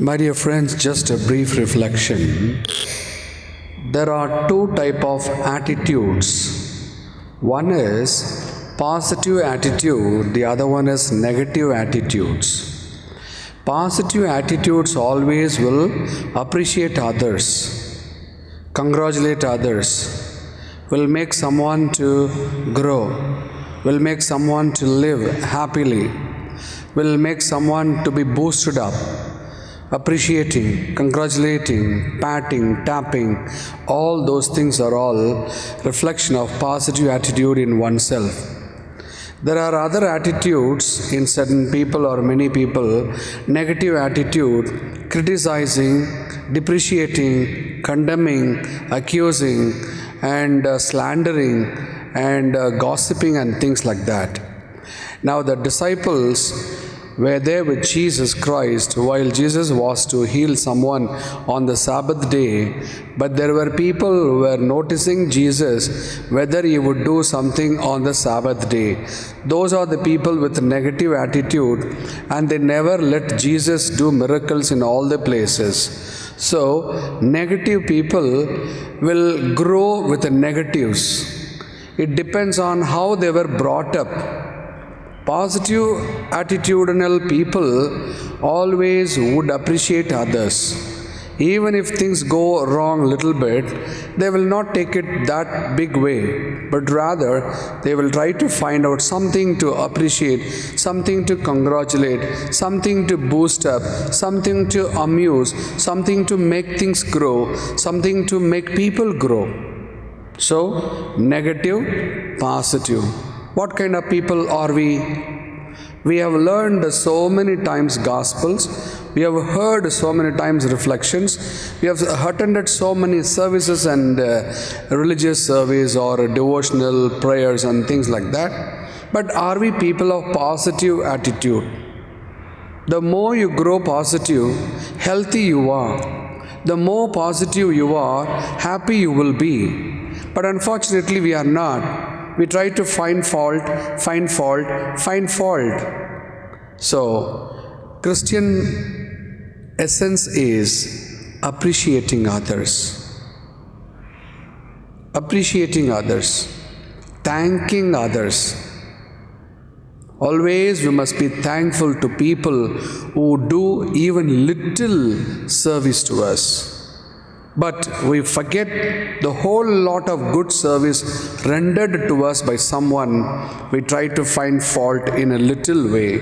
My dear friends, just a brief reflection. There are two type of attitudes. One is positive attitude, the other one is negative attitudes. Positive attitudes always will appreciate others, congratulate others, will make someone to grow, will make someone to live happily, will make someone to be boosted up. Appreciating, congratulating, patting, tapping, all those things are all reflection of positive attitude in oneself. There are other attitudes in certain people or many people, negative attitude, criticizing, depreciating, condemning, accusing, and slandering, and gossiping and things like that. Now the disciples were there with Jesus Christ while Jesus was to heal someone on the Sabbath day, but there were people who were noticing Jesus whether he would do something on the Sabbath day. Those are the people with negative attitude, and they never let Jesus do miracles in all the places. So, negative people will grow with the negatives. It depends on how they were brought up. Positive attitudinal people always would appreciate others. Even if things go wrong a little bit, they will not take it that big way, but rather they will try to find out something to appreciate, something to congratulate, something to boost up, something to amuse, something to make things grow, something to make people grow. So, negative, positive. What kind of people are we? We have learned so many times Gospels, we have heard so many times reflections, we have attended so many services and religious service or devotional prayers and things like that. But are we people of positive attitude? The more you grow positive, healthy you are. The more positive you are, happy you will be. But unfortunately we are not. We try to find fault. So, Christian essence is appreciating others, thanking others. Always we must be thankful to people who do even little service to us. But we forget the whole lot of good service rendered to us by someone. We try to find fault in a little way.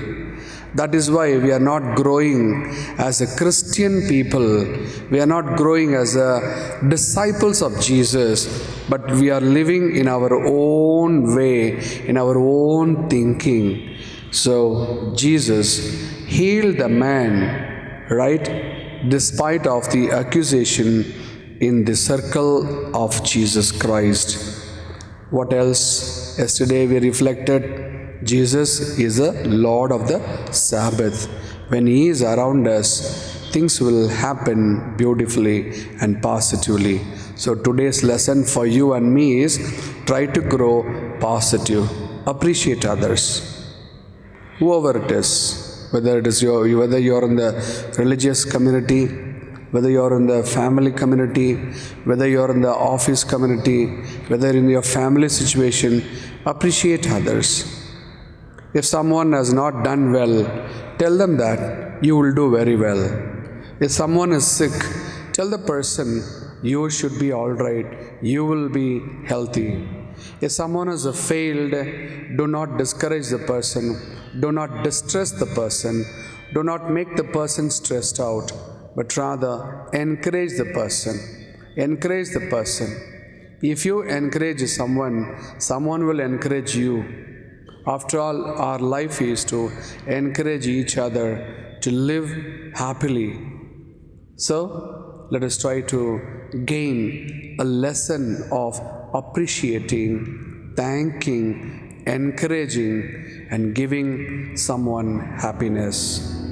That is why we are not growing as a Christian people. We are not growing as a disciples of Jesus, but we are living in our own way, in our own thinking. So Jesus healed the man, right? Despite of the accusation in the circle of Jesus Christ. What else? Yesterday we reflected Jesus is the Lord of the Sabbath. When He is around us, things will happen beautifully and positively. So today's lesson for you and me is try to grow positive. Appreciate others. Whoever it is, whether you're in the religious community, whether you're in the family community, whether you're in the office community, whether in your family situation, appreciate others. If someone has not done well, tell them that you will do very well. If someone is sick, tell the person you should be all right, you will be healthy. If someone has failed, do not discourage the person, do not distress the person, do not make the person stressed out, but rather encourage the person. Encourage the person. If you encourage someone, someone will encourage you. After all, our life is to encourage each other to live happily. So, let us try to gain a lesson of appreciating, thanking, encouraging, and giving someone happiness.